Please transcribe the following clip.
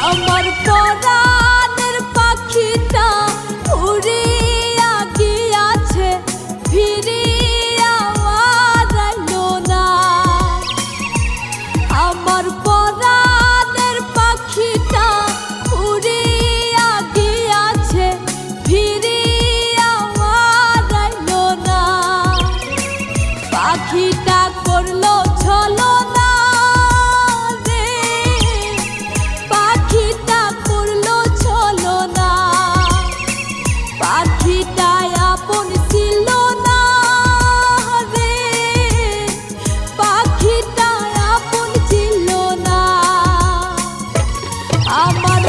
আমার পরাণের পাখিটা উড়িয়া গিয়াছে, ফিরিয়া আর আইলো না। আমার পরাণের পাখিটা উড়িয়া গিয়াছে, ফিরিয়া আর আইলো না। পাখিটা করলো ছলনা রে, পাখিটা করলো ছলনা। পাখিটা আপন ছিল না রে, পাখিটা আপন ছিল না। আমার